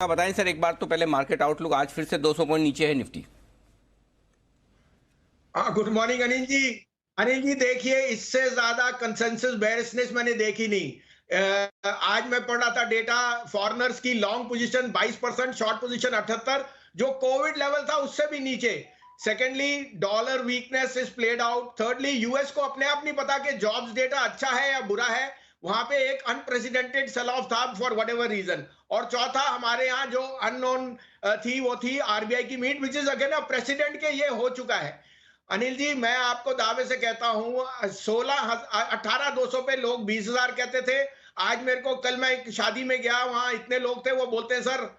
आप बताएं सर, एक बार तो पहले मार्केट आउटलुक। आज फिर से 200 पॉइंट नीचे है निफ्टी। हाँ, गुड मॉर्निंग अनिल जी। अनिल जी देखिए, इससे ज्यादा कंसेंसस बेयरिशनेस मैंने देखी नहीं। आज मैं पढ़ रहा था डेटा, फॉरेनर्स की लॉन्ग पोजीशन 22%, शॉर्ट पोजीशन 78, जो कोविड लेवल था उससे भी नीचे। Secondly, dollar weakness is played out. Thirdly, US को अपने आप नहीं पता कि जॉब्स डेटा अच्छा है या बुरा है। वहां पे एक अनप्रेसिडेंटेड सेल ऑफ था फॉर वट एवर रीजन। और चौथा, हमारे यहाँ जो अननोन थी वो थी आरबीआई की meet, which is again president के ये हो चुका है। अनिल जी, मैं आपको दावे से कहता हूं, 18,200 पे लोग 20,000 कहते थे। आज मेरे को, कल मैं एक शादी में गया, वहां इतने लोग थे, वो बोलते हैं सर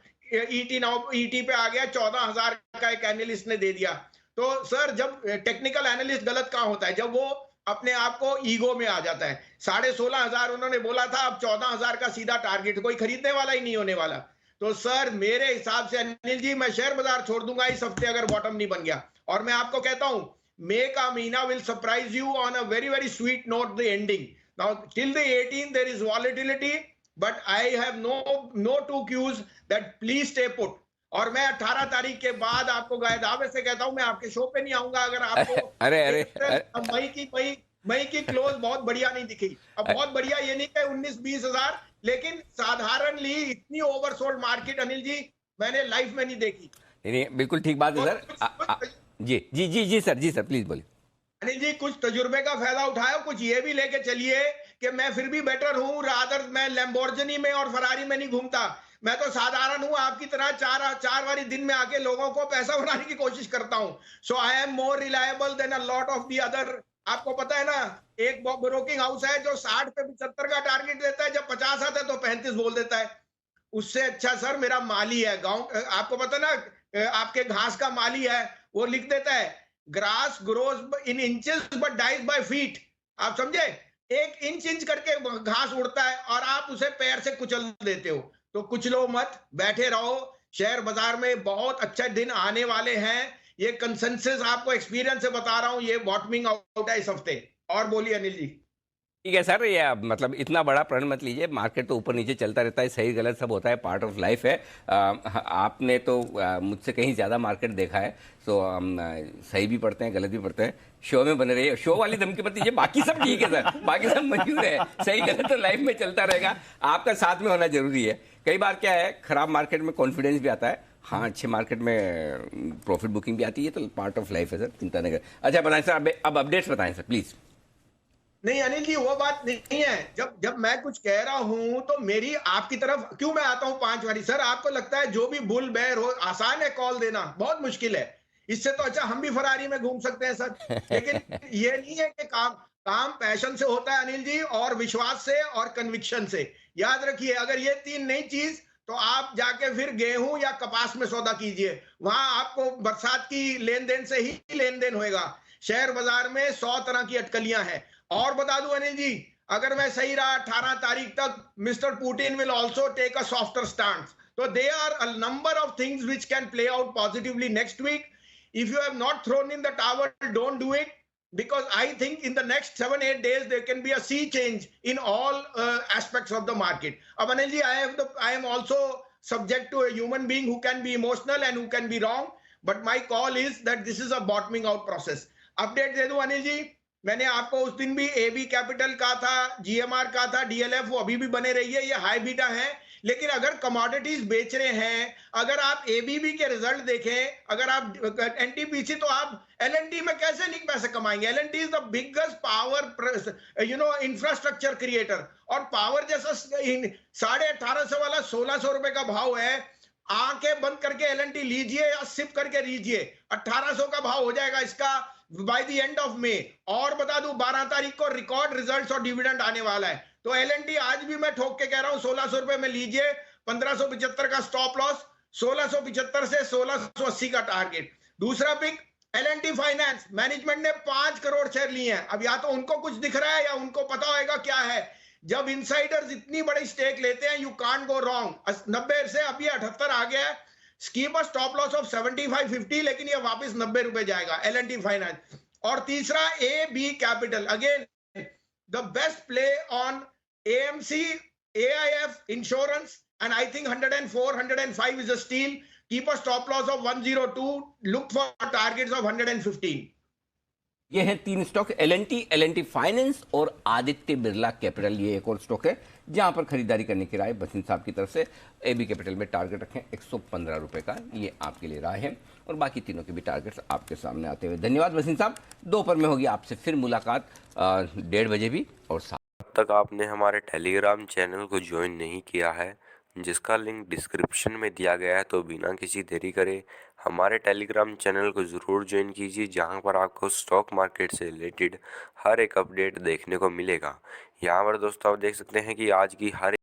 ईटी नाउ ईटी पे आ गया, 14,000 का एक एनालिस्ट ने दे दिया। तो सर, जब टेक्निकल एनालिस्ट गलत कहां होता है? जब वो अपने आप को ईगो में आ जाता है। 16,500 उन्होंने बोला था, अब 14,000 का सीधा टारगेट, कोई खरीदने वाला ही नहीं होने वाला। तो सर, मेरे हिसाब से अनिल जी, मैं शेयर बाजार छोड़ दूंगा इस हफ्ते अगर बॉटम नहीं बन गया। और मैं आपको कहता हूं, May ka Meena will surprise you on a very, very sweet note, the ending. Now, till the 18th, there is volatility, but I have no two cues that please stay put. और मैं 18 तारीख के बाद आपको दावे से कहता हूं, मैं आपके शो पे नहीं आऊंगा अगर आपको अरे अरे अरे, अब मई की क्लोज बहुत बढ़िया नहीं दिखी। अब बहुत बढ़िया ये नहीं कि 19-20 हजार, लेकिन साधारणली इतनी ओवरसोल्ड मार्केट अनिल जी मैंने लाइफ में नहीं देखी। नहीं, बिल्कुल ठीक बात है और सर। जी जी जी जी सर, जी सर, प्लीज बोलिए। अनिल जी, कुछ तजुर्बे का फायदा उठाया, कुछ ये भी लेके चलिए कि मैं फिर भी बेटर हूं। रादर मैं लैम्बोर्गिनी में और फरारी में नहीं घूमता। मैं तो साधारण हूं, आपकी तरह चार बारी दिन में आके लोगों को पैसा बनाने की कोशिश करता हूं। So I am more reliable than a lot of the other. आपको पता है ना, एक ब्रोकिंग हाउस है जो 60 पे 75 का टारगेट देता है, जब 50 आता है तो 35 बोल देता है। उससे अच्छा सर मेरा माली है गांव, आपको पता ना, आपके घास का माली है, वो लिख देता है, grass grows in inches but dies by feet. आप समझे? 1 इंच करके घास उड़ता है और आप उसे पैर से कुचल देते हो। तो कुचलो मत, बैठे रहो। शेयर बाजार में बहुत अच्छे दिन आने वाले हैं। ये कंसेंसस आपको एक्सपीरियंस से बता रहा हूं, ये बॉटमिंग आउट है इस हफ्ते। और बोलिए अनिल जी। ठीक है सर, ये मतलब इतना बड़ा प्रण मत लीजिए। मार्केट तो ऊपर नीचे चलता रहता है, सही गलत सब होता है, पार्ट ऑफ लाइफ है। आपने तो मुझसे कहीं ज़्यादा मार्केट देखा है, तो हम सही भी पढ़ते हैं, गलत भी पढ़ते हैं। शो में बने रहिए, शो वाली धमकी मत दीजिए। बाकी सब ठीक है सर, बाकी सब मंजूर है। सही गलत तो लाइफ में चलता रहेगा, आपका साथ में होना जरूरी है। कई बार क्या है, खराब मार्केट में कॉन्फिडेंस भी आता है। हाँ, अच्छे मार्केट में प्रॉफिट बुकिंग भी आती है, तो पार्ट ऑफ लाइफ है सर, चिंता नहीं करें। अच्छा बताएं सर, अब अपडेट्स बताएं सर प्लीज़। नहीं अनिल जी, वो बात नहीं है। जब जब मैं कुछ कह रहा हूं तो मेरी आपकी तरफ क्यों मैं आता हूं 5 बारी? सर, आपको लगता है जो भी बुल बेयर हो आसान है कॉल देना? बहुत मुश्किल है। इससे तो अच्छा हम भी फरारी में घूम सकते हैं सर। लेकिन ये नहीं है कि काम काम पैशन से होता है अनिल जी, और विश्वास से और कन्विक्शन से। याद रखिए, अगर ये 3 नई चीज, तो आप जाके फिर गेहूं या कपास में सौदा कीजिए। वहां आपको बरसात की लेन देन से ही लेन देन होएगा। शेयर बाजार में 100 तरह की अटकलियां हैं। और बता दूं अनिल जी, अगर मैं सही रहा 18 तारीख तक, mister Putin will also take a softer stance. तो they are a number of things which can play out positively next week. If you have not thrown in the towel, don't do it, because I think in the next 7-8 days there can be a sea change in all aspects of the market. Ab Anil ji, I am also subject to a human being who can be emotional and who can be wrong, but my call is that this is a bottoming out process. Update दे दूं अनिल जी, मैंने आपको उस दिन भी AB capital का था, GMR का था, डीएलएफ, वो अभी भी बने रही है, ये हाई बीटा है। लेकिन अगर कमोडिटीज बेच रहे हैं, अगर आप एबीबी के रिजल्ट देखें, अगर आप एनटीपीसी, तो आप एलएनटी में कैसे नहीं पैसे कमाएंगे? LNT is the biggest power infrastructure creator. और पावर जैसा 1850 वाला 1600 रुपए का भाव है। आंखें बंद करके एलएनटी लीजिए या सिप करके लीजिए, 1800 का भाव हो जाएगा इसका by the end of May. और बता दूं, 12 तारीख को रिकॉर्ड रिजल्ट्स और डिविडेंड आने वाला है। तो एलएनटी आज भी मैं ठोक के कह रहा हूं, 1600 रुपए में लीजिए, 1575 का स्टॉप लॉस, 1675 से 1680 का टारगेट। दूसरा पिक एलएनटी फाइनेंस, मैनेजमेंट ने 5 करोड़ शेयर लिए हैं। अब या तो उनको कुछ दिख रहा है या उनको पता होगा क्या है। जब इनसाइडर्स इतनी बड़ी स्टेक लेते हैं, यू कांट गो रॉन्ग। 90 से अभी 78 आ गया है। Keep a stop loss of 75-50, लेकिन ये वापस 90 रुपए जाएगा एलएनटी फाइनेंस। और तीसरा A B capital, again the best play on AMC, AIF insurance and I think 104, 105 is a steal. Keep a stop loss of 102. Look for targets of 115. ये हैं तीन stock, L N T finance और Aditya Birla capital. ये एक और stock है जहां पर खरीदारी करने की राय बसिन साहब की तरफ से। एबी कैपिटल में टारगेट रखें 115 रुपए का, ये आपके लिए राय है। और बाकी तीनों के भी टारगेट्स आपके सामने आते हुए धन्यवाद बसिन साहब। दोपहर में होगी आपसे फिर मुलाकात 1:30 बजे भी। और अब तक आपने हमारे टेलीग्राम चैनल को ज्वाइन नहीं किया है, जिसका लिंक डिस्क्रिप्शन में दिया गया है, तो बिना किसी देरी करे हमारे टेलीग्राम चैनल को ज़रूर ज्वाइन कीजिए, जहां पर आपको स्टॉक मार्केट से रिलेटेड हर एक अपडेट देखने को मिलेगा। यहां पर दोस्तों आप देख सकते हैं कि आज की हर